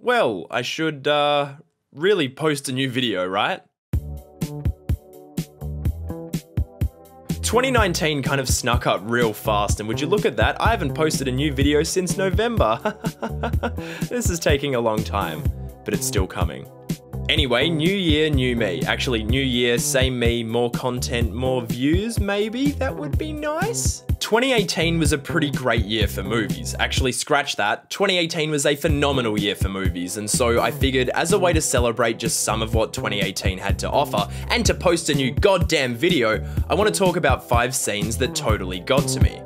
Well, I should, really post a new video, right? 2019 kind of snuck up real fast, and would you look at that, I haven't posted a new video since November. This is taking a long time, but it's still coming. Anyway, new year, new me. Actually, new year, same me, more content, more views, maybe? That would be nice. 2018 was a pretty great year for movies. Actually, scratch that. 2018 was a phenomenal year for movies, and so I figured as a way to celebrate just some of what 2018 had to offer, and to post a new goddamn video, I want to talk about 5 scenes that totally got to me.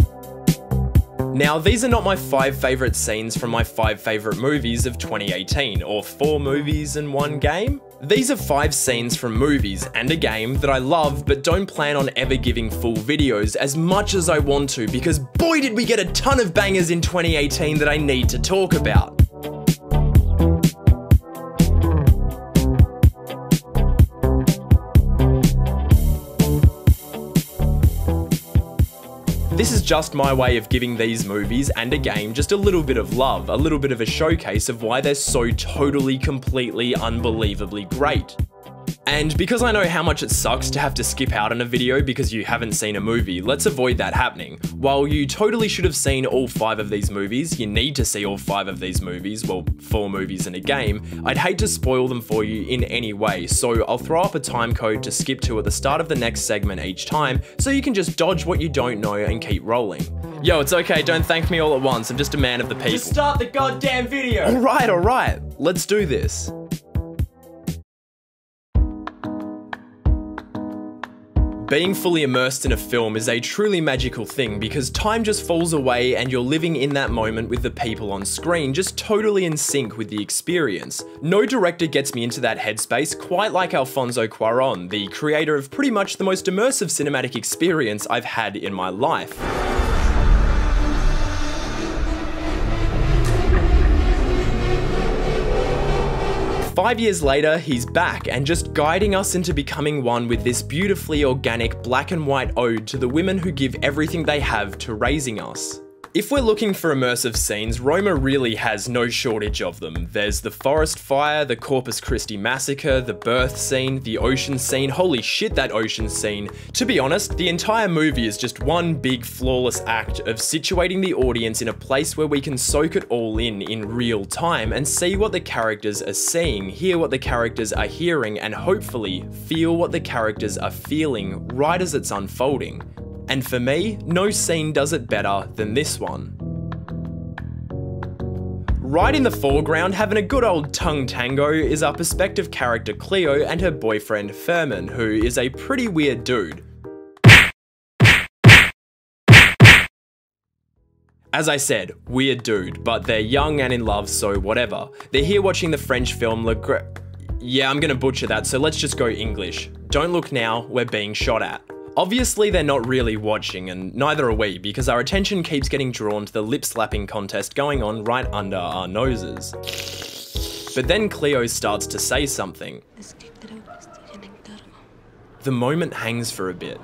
Now, these are not my 5 favourite scenes from my 5 favourite movies of 2018, or 4 movies and 1 game. These are 5 scenes from movies and a game that I love but don't plan on ever giving full videos as much as I want to, because boy did we get a ton of bangers in 2018 that I need to talk about. This is just my way of giving these movies and a game just a little bit of love, a little bit of a showcase of why they're so totally, completely, unbelievably great. And because I know how much it sucks to have to skip out on a video because you haven't seen a movie, let's avoid that happening. While you totally should have seen all 5 of these movies, you need to see all 5 of these movies, well, 4 movies in a game, I'd hate to spoil them for you in any way, so I'll throw up a time code to skip to at the start of the next segment each time, so you can just dodge what you don't know and keep rolling. Yo, it's okay, don't thank me all at once, I'm just a man of the people. Just start the goddamn video! Alright, let's do this. Being fully immersed in a film is a truly magical thing because time just falls away and you're living in that moment with the people on screen, just totally in sync with the experience. No director gets me into that headspace quite like Alfonso Cuarón, the creator of pretty much the most immersive cinematic experience I've had in my life. 5 years later, he's back and just guiding us into becoming one with this beautifully organic black and white ode to the women who give everything they have to raising us. If we're looking for immersive scenes, Roma really has no shortage of them. There's the forest fire, the Corpus Christi massacre, the birth scene, the ocean scene, holy shit that ocean scene. To be honest, the entire movie is just one big flawless act of situating the audience in a place where we can soak it all in real time and see what the characters are seeing, hear what the characters are hearing, and hopefully feel what the characters are feeling right as it's unfolding. And for me, no scene does it better than this one. Right in the foreground, having a good old tongue tango, is our prospective character Cleo and her boyfriend Furman, who is a pretty weird dude. As I said, weird dude, but they're young and in love, so whatever. They're here watching the French film Yeah, I'm gonna butcher that, so let's just go English. Don't look now, we're being shot at. Obviously they're not really watching, and neither are we, because our attention keeps getting drawn to the lip-slapping contest going on right under our noses. But then Cleo starts to say something. The moment hangs for a bit.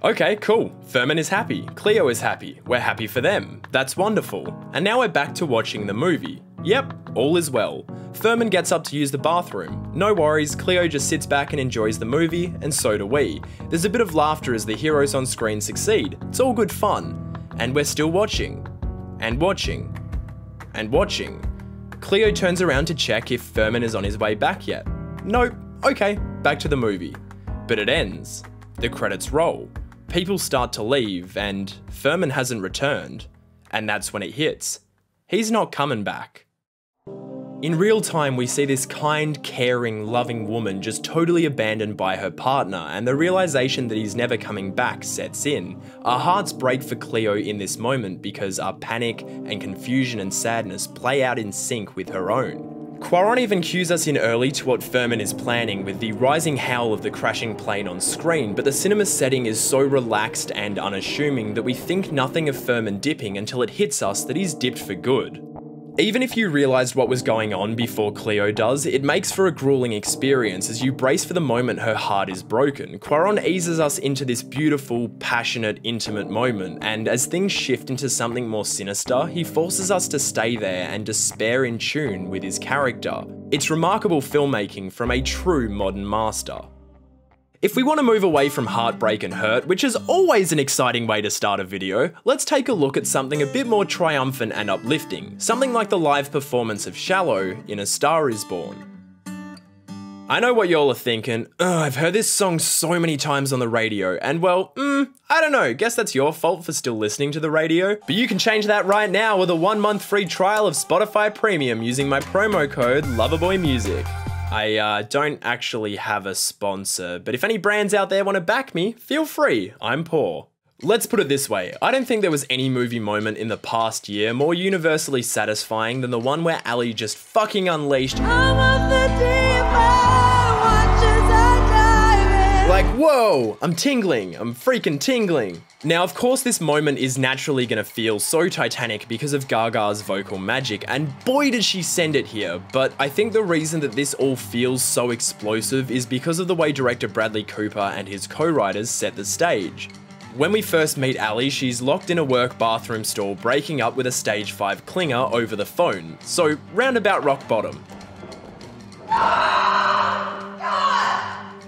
Okay, cool. Furman is happy. Cleo is happy. We're happy for them. That's wonderful. And now we're back to watching the movie. Yep, all is well. Furman gets up to use the bathroom. No worries, Cleo just sits back and enjoys the movie, and so do we. There's a bit of laughter as the heroes on screen succeed. It's all good fun. And we're still watching. And watching. And watching. Cleo turns around to check if Furman is on his way back yet. Nope. Okay, back to the movie. But it ends. The credits roll. People start to leave, and Furman hasn't returned. And that's when it hits. He's not coming back. In real time, we see this kind, caring, loving woman just totally abandoned by her partner, and the realization that he's never coming back sets in. Our hearts break for Cleo in this moment because our panic and confusion and sadness play out in sync with her own. Cuarón even cues us in early to what Furman is planning with the rising howl of the crashing plane on screen, but the cinema setting is so relaxed and unassuming that we think nothing of Furman dipping until it hits us that he's dipped for good. Even if you realised what was going on before Cleo does, it makes for a grueling experience as you brace for the moment her heart is broken. Cuarón eases us into this beautiful, passionate, intimate moment, and as things shift into something more sinister, he forces us to stay there and despair in tune with his character. It's remarkable filmmaking from a true modern master. If we want to move away from heartbreak and hurt, which is always an exciting way to start a video, let's take a look at something a bit more triumphant and uplifting, something like the live performance of Shallow in A Star Is Born. I know what y'all are thinking, I've heard this song so many times on the radio, and well, I don't know, guess that's your fault for still listening to the radio, but you can change that right now with a 1-month free trial of Spotify Premium using my promo code LoverboyMusic. I don't actually have a sponsor, but if any brands out there want to back me, feel free, I'm poor. Let's put it this way, I don't think there was any movie moment in the past year more universally satisfying than the one where Allie just fucking unleashed like, whoa, I'm tingling, I'm freaking tingling. Now, of course, this moment is naturally gonna feel so Titanic because of Gaga's vocal magic, and boy did she send it here, but I think the reason that this all feels so explosive is because of the way director Bradley Cooper and his co-writers set the stage. When we first meet Allie, she's locked in a work bathroom stall breaking up with a stage 5 clinger over the phone, so roundabout rock bottom.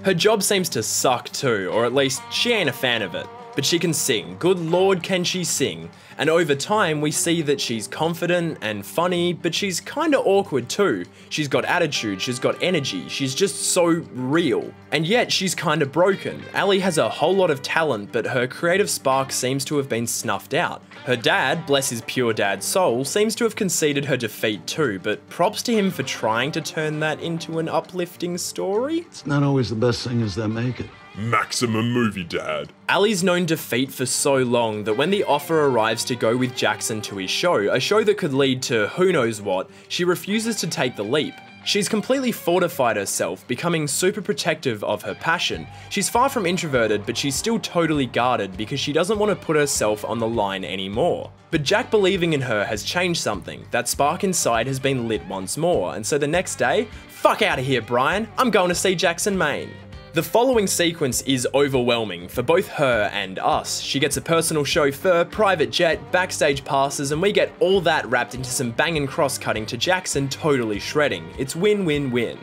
Her job seems to suck too, or at least she ain't a fan of it. But she can sing, good lord can she sing. And over time we see that she's confident and funny, but she's kinda awkward too. She's got attitude, she's got energy, she's just so real. And yet she's kinda broken. Allie has a whole lot of talent, but her creative spark seems to have been snuffed out. Her dad, bless his pure dad soul, seems to have conceded her defeat too, but props to him for trying to turn that into an uplifting story. It's not always the best singers that make it. Maximum movie dad. Allie's known defeat for so long that when the offer arrives to go with Jackson to his show, a show that could lead to who knows what, she refuses to take the leap. She's completely fortified herself, becoming super protective of her passion. She's far from introverted, but she's still totally guarded because she doesn't want to put herself on the line anymore. But Jack believing in her has changed something. That spark inside has been lit once more, and so the next day, fuck out of here, Brian, I'm going to see Jackson Maine. The following sequence is overwhelming for both her and us. She gets a personal chauffeur, private jet, backstage passes, and we get all that wrapped into some banging cross-cutting to Jackson totally shredding. It's win-win-win.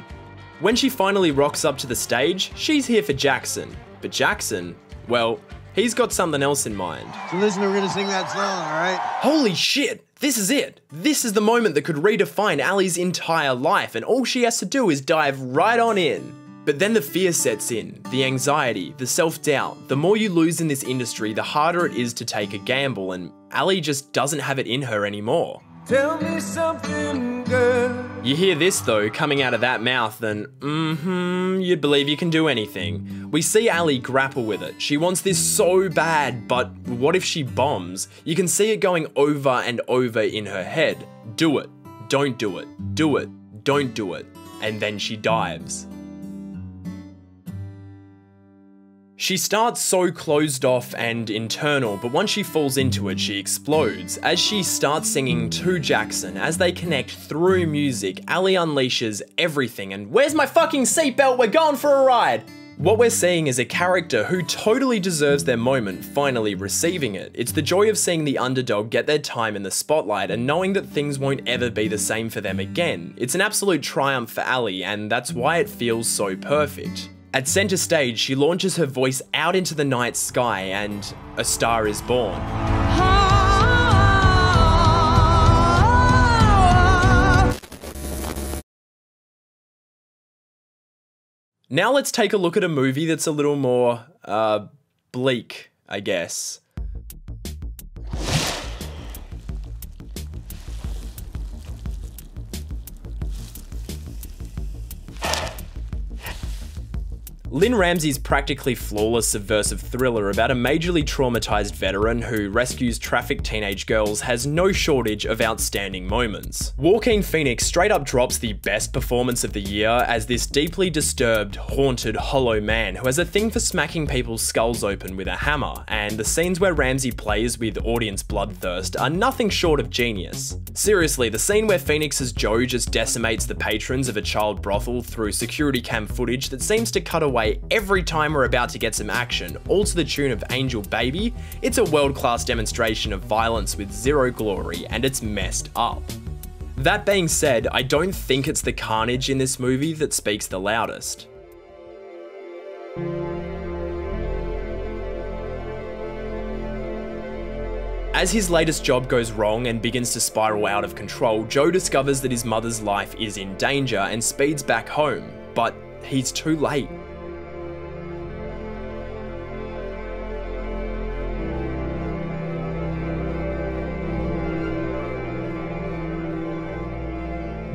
When she finally rocks up to the stage, she's here for Jackson. But Jackson, well, he's got something else in mind. So listen, we're gonna sing that song, alright? Holy shit! This is it! This is the moment that could redefine Allie's entire life, and all she has to do is dive right on in. But then the fear sets in, the anxiety, the self-doubt. The more you lose in this industry, the harder it is to take a gamble, and Allie just doesn't have it in her anymore. Tell me something, girl. You hear this though, coming out of that mouth, and you'd believe you can do anything. We see Allie grapple with it. She wants this so bad, but what if she bombs? You can see it going over and over in her head. Do it, don't do it, do it, don't do it. And then she dives. She starts so closed off and internal, but once she falls into it, she explodes. As she starts singing to Jackson, as they connect through music, Allie unleashes everything, and where's my fucking seatbelt? We're going for a ride! What we're seeing is a character who totally deserves their moment finally receiving it. It's the joy of seeing the underdog get their time in the spotlight and knowing that things won't ever be the same for them again. It's an absolute triumph for Allie, and that's why it feels so perfect. At center stage, she launches her voice out into the night sky and A Star Is Born. Now let's take a look at a movie that's a little more, bleak, I guess. Lynn Ramsey's practically flawless subversive thriller about a majorly traumatized veteran who rescues trafficked teenage girls has no shortage of outstanding moments. Joaquin Phoenix straight up drops the best performance of the year as this deeply disturbed, haunted, hollow man who has a thing for smacking people's skulls open with a hammer, and the scenes where Ramsey plays with audience bloodthirst are nothing short of genius. Seriously, the scene where Phoenix's Joe just decimates the patrons of a child brothel through security cam footage that seems to cut away every time we're about to get some action, all to the tune of Angel Baby, it's a world-class demonstration of violence with zero glory, and it's messed up. That being said, I don't think it's the carnage in this movie that speaks the loudest. As his latest job goes wrong and begins to spiral out of control, Joe discovers that his mother's life is in danger and speeds back home, but he's too late.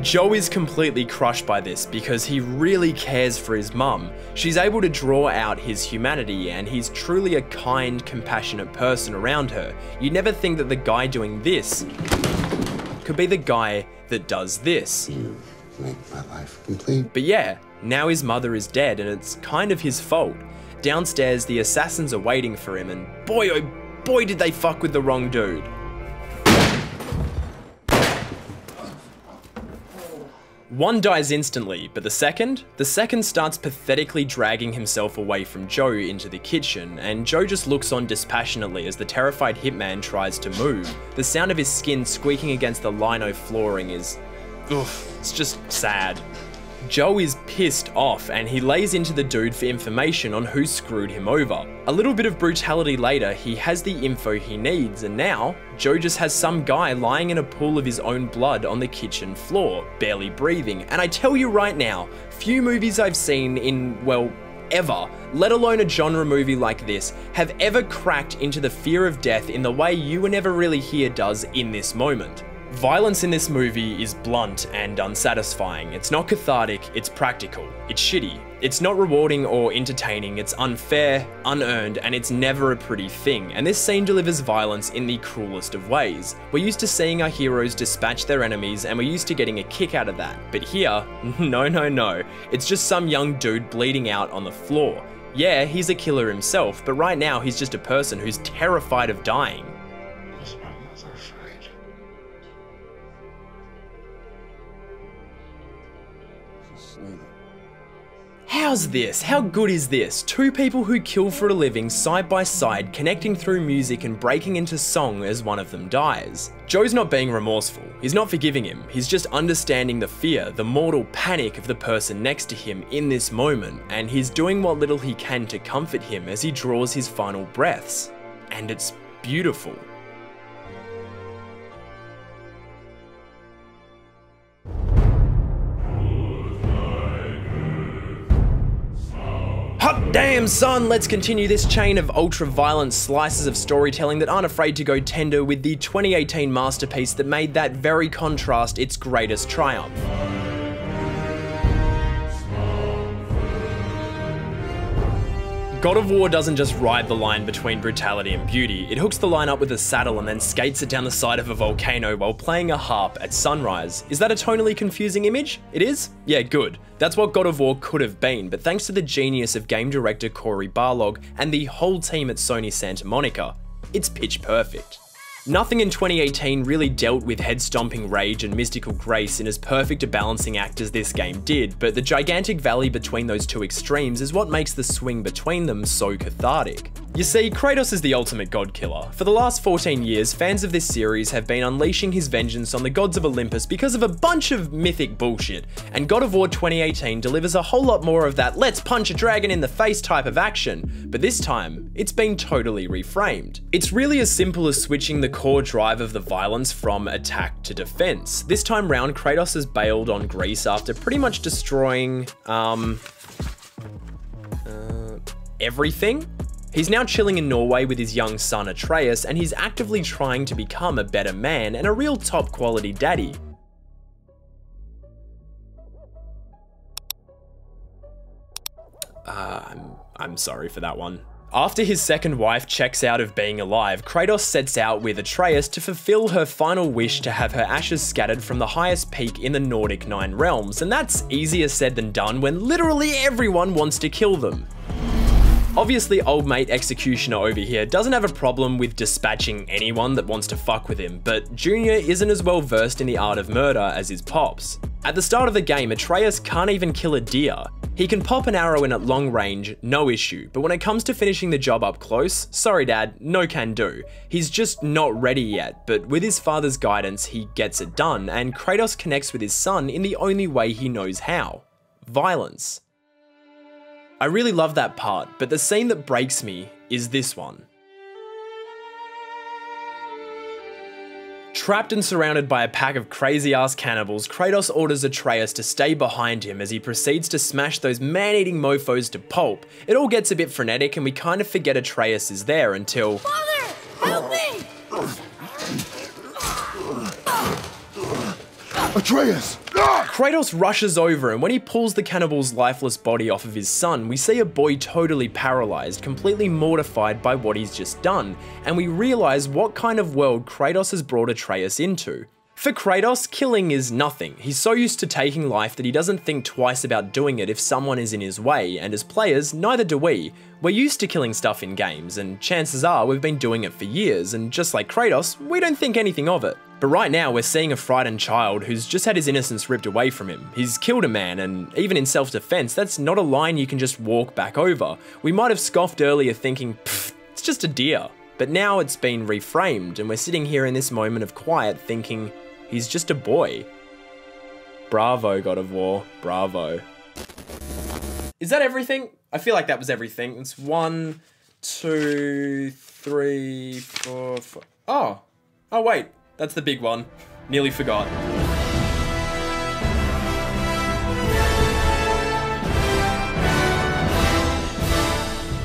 Joe is completely crushed by this because he really cares for his mum. She's able to draw out his humanity, and he's truly a kind, compassionate person around her. You'd never think that the guy doing this could be the guy that does this. You make my life complete. But yeah, now his mother is dead and it's kind of his fault. Downstairs, the assassins are waiting for him, and boy oh boy did they fuck with the wrong dude. One dies instantly, but the second starts pathetically dragging himself away from Joe into the kitchen, and Joe just looks on dispassionately as the terrified hitman tries to move. The sound of his skin squeaking against the lino flooring is, it's just sad. Joe is pissed off and he lays into the dude for information on who screwed him over. A little bit of brutality later, he has the info he needs, and now Joe just has some guy lying in a pool of his own blood on the kitchen floor, barely breathing. And I tell you right now, few movies I've seen in, well, ever, let alone a genre movie like this, have ever cracked into the fear of death in the way You Were Never Really Here does in this moment. Violence in this movie is blunt and unsatisfying. It's not cathartic, it's practical. It's shitty. It's not rewarding or entertaining, it's unfair, unearned, and it's never a pretty thing. And this scene delivers violence in the cruelest of ways. We're used to seeing our heroes dispatch their enemies, and we're used to getting a kick out of that. But here, no. It's just some young dude bleeding out on the floor. Yeah, he's a killer himself, but right now he's just a person who's terrified of dying. How's this? How good is this? Two people who kill for a living side by side, connecting through music and breaking into song as one of them dies. Joe's not being remorseful. He's not forgiving him. He's just understanding the fear, the mortal panic of the person next to him in this moment, and he's doing what little he can to comfort him as he draws his final breaths. And it's beautiful. Hot damn son, let's continue this chain of ultra-violent slices of storytelling that aren't afraid to go tender with the 2018 masterpiece that made that very contrast its greatest triumph. God of War doesn't just ride the line between brutality and beauty, it hooks the line up with a saddle and then skates it down the side of a volcano while playing a harp at sunrise. Is that a tonally confusing image? It is? Yeah, good. That's what God of War could have been, but thanks to the genius of game director Cory Barlog and the whole team at Sony Santa Monica, it's pitch perfect. Nothing in 2018 really dealt with head-stomping rage and mystical grace in as perfect a balancing act as this game did, but the gigantic valley between those two extremes is what makes the swing between them so cathartic. You see, Kratos is the ultimate god killer. For the last 14 years, fans of this series have been unleashing his vengeance on the gods of Olympus because of a bunch of mythic bullshit, and God of War 2018 delivers a whole lot more of that let's punch a dragon in the face type of action, but this time, it's been totally reframed. It's really as simple as switching the core drive of the violence from attack to defense. This time round, Kratos has bailed on Greece after pretty much destroying, everything? He's now chilling in Norway with his young son Atreus, and he's actively trying to become a better man and a real top quality daddy. I'm sorry for that one. After his second wife checks out of being alive, Kratos sets out with Atreus to fulfill her final wish to have her ashes scattered from the highest peak in the Nordic 9 realms, and that's easier said than done when literally everyone wants to kill them. Obviously, old mate Executioner over here doesn't have a problem with dispatching anyone that wants to fuck with him, but Junior isn't as well versed in the art of murder as his pops. At the start of the game, Atreus can't even kill a deer. He can pop an arrow in at long range, no issue, but when it comes to finishing the job up close, sorry dad, no can do. He's just not ready yet, but with his father's guidance, he gets it done, and Kratos connects with his son in the only way he knows how: violence. I really love that part, but the scene that breaks me is this one. Trapped and surrounded by a pack of crazy-ass cannibals, Kratos orders Atreus to stay behind him as he proceeds to smash those man-eating mofos to pulp. It all gets a bit frenetic and we kind of forget Atreus is there until... Father, help me! Atreus! Kratos rushes over, and when he pulls the cannibal's lifeless body off of his son, we see a boy totally paralyzed, completely mortified by what he's just done, and we realize what kind of world Kratos has brought Atreus into. For Kratos, killing is nothing. He's so used to taking life that he doesn't think twice about doing it if someone is in his way, and as players, neither do we. We're used to killing stuff in games, and chances are we've been doing it for years, and just like Kratos, we don't think anything of it. But right now, we're seeing a frightened child who's just had his innocence ripped away from him. He's killed a man, and even in self-defense, that's not a line you can just walk back over. We might have scoffed earlier thinking, pfft, it's just a deer. But now it's been reframed, and we're sitting here in this moment of quiet thinking, he's just a boy. Bravo, God of War, bravo. Is that everything? I feel like that was everything. It's 1, 2, 3, 4, 5. Oh wait. That's the big one. Nearly forgot.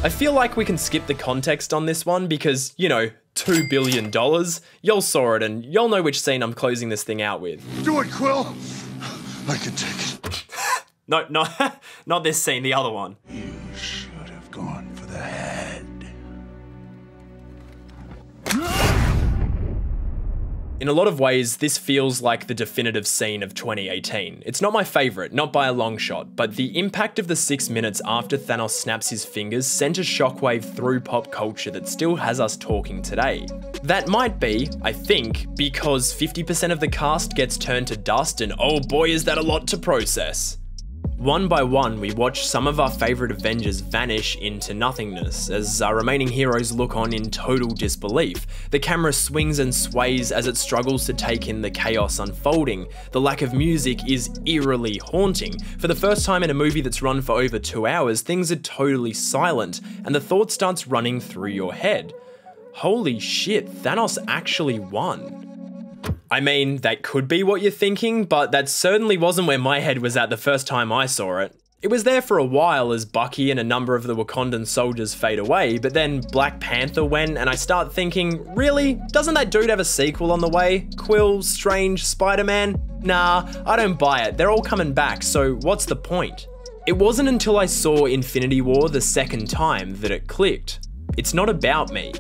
I feel like we can skip the context on this one because, you know, $2 billion. Y'all saw it and y'all know which scene I'm closing this thing out with. Do it, Quill! I can take it. No, not this scene, the other one. You should have gone for the head. In a lot of ways, this feels like the definitive scene of 2018. It's not my favourite, not by a long shot, but the impact of the 6 minutes after Thanos snaps his fingers sent a shockwave through pop culture that still has us talking today. That might be, I think, because 50% of the cast gets turned to dust and oh boy is that a lot to process. One by one, we watch some of our favourite Avengers vanish into nothingness, as our remaining heroes look on in total disbelief. The camera swings and sways as it struggles to take in the chaos unfolding. The lack of music is eerily haunting. For the first time in a movie that's run for over 2 hours, things are totally silent, and the thought starts running through your head. Holy shit, Thanos actually won. I mean, that could be what you're thinking, but that certainly wasn't where my head was at the first time I saw it. It was there for a while as Bucky and a number of the Wakandan soldiers fade away, but then Black Panther went and I start thinking, really? Doesn't that dude have a sequel on the way? Quill, Strange, Spider-Man? Nah, I don't buy it. They're all coming back, so what's the point? It wasn't until I saw Infinity War the second time that it clicked. It's not about me.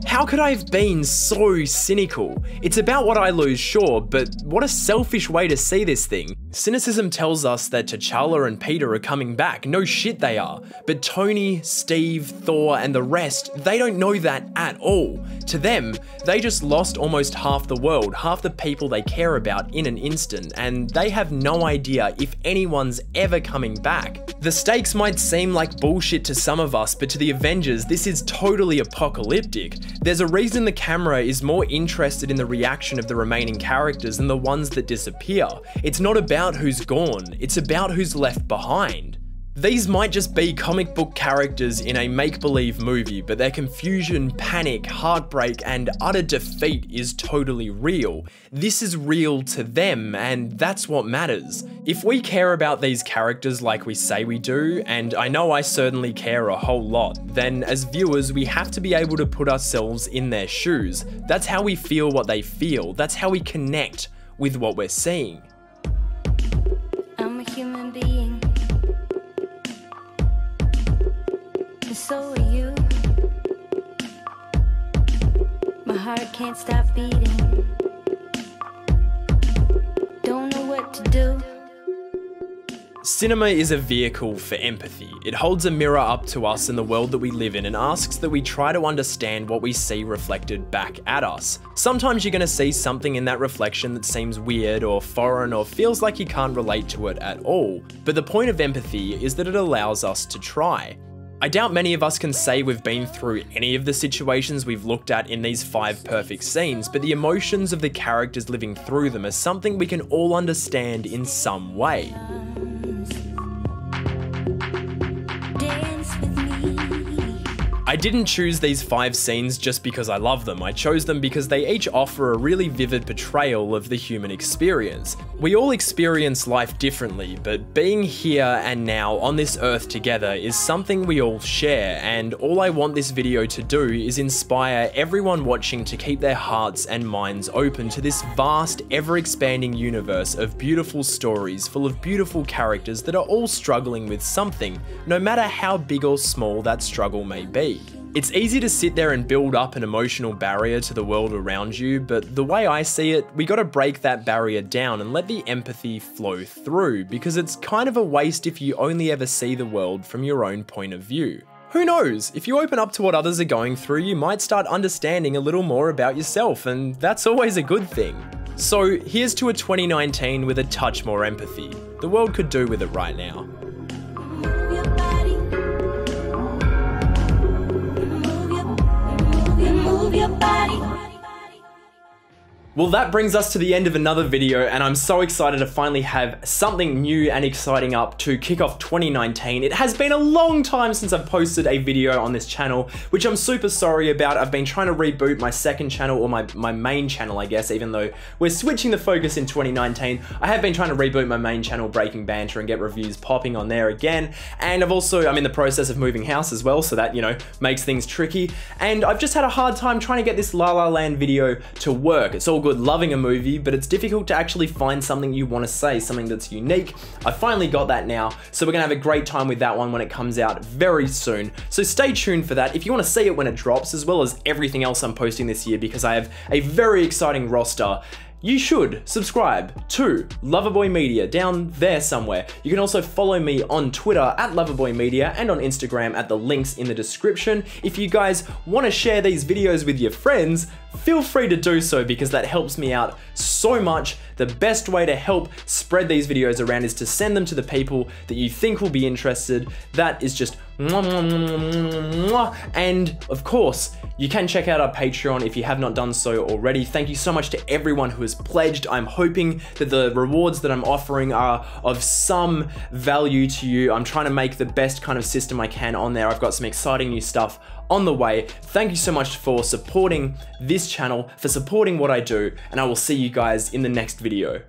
How could I have been so cynical? It's about what I lose, sure, but what a selfish way to see this thing. Cynicism tells us that T'Challa and Peter are coming back. No shit they are. But Tony, Steve, Thor, and the rest, they don't know that at all. To them, they just lost almost half the world, half the people they care about in an instant, and they have no idea if anyone's ever coming back. The stakes might seem like bullshit to some of us, but to the Avengers, this is totally apocalyptic. There's a reason the camera is more interested in the reaction of the remaining characters than the ones that disappear. It's not about who's gone, it's about who's left behind. These might just be comic book characters in a make-believe movie, but their confusion, panic, heartbreak, and utter defeat is totally real. This is real to them, and that's what matters. If we care about these characters like we say we do, and I know I certainly care a whole lot, then as viewers we have to be able to put ourselves in their shoes. That's how we feel what they feel. That's how we connect with what we're seeing. I'm a human being. My heart can't stop beating. Don't know what to do. Cinema is a vehicle for empathy. It holds a mirror up to us in the world that we live in and asks that we try to understand what we see reflected back at us. Sometimes you're going to see something in that reflection that seems weird or foreign or feels like you can't relate to it at all. But the point of empathy is that it allows us to try. I doubt many of us can say we've been through any of the situations we've looked at in these 5 perfect scenes, but the emotions of the characters living through them are something we can all understand in some way. I didn't choose these 5 scenes just because I love them. I chose them because they each offer a really vivid portrayal of the human experience. We all experience life differently, but being here and now on this earth together is something we all share, and all I want this video to do is inspire everyone watching to keep their hearts and minds open to this vast, ever-expanding universe of beautiful stories full of beautiful characters that are all struggling with something, no matter how big or small that struggle may be. It's easy to sit there and build up an emotional barrier to the world around you, but the way I see it, we gotta break that barrier down and let the empathy flow through, because it's kind of a waste if you only ever see the world from your own point of view. Who knows, if you open up to what others are going through, you might start understanding a little more about yourself, and that's always a good thing. So here's to a 2019 with a touch more empathy. The world could do with it right now. Well, that brings us to the end of another video, and I'm so excited to finally have something new and exciting up to kick off 2019. It has been a long time since I've posted a video on this channel, which I'm super sorry about. I've been trying to reboot my second channel, or my main channel, I guess, even though we're switching the focus in 2019. I have been trying to reboot my main channel, Breaking Banter, and get reviews popping on there again. And I'm in the process of moving house as well, so that, you know, makes things tricky. And I've just had a hard time trying to get this La La Land video to work. It's all good loving a movie, but it's difficult to actually find something you want to say, something that's unique. I finally got that now, so we're gonna have a great time with that one when it comes out very soon. So stay tuned for that if you want to see it when it drops, as well as everything else I'm posting this year, because I have a very exciting roster. You should subscribe to Loverboy Media down there somewhere. You can also follow me on Twitter at Loverboy Media and on Instagram at the links in the description. If you guys want to share these videos with your friends, feel free to do so, because that helps me out so much. The best way to help spread these videos around is to send them to the people that you think will be interested. That is just mwah, mwah, mwah, mwah. And of course, you can check out our Patreon if you have not done so already. Thank you so much to everyone who has pledged. I'm hoping that the rewards that I'm offering are of some value to you. I'm trying to make the best kind of system I can on there. I've got some exciting new stuff on the way. Thank you so much for supporting this channel, for supporting what I do, and I will see you guys in the next video.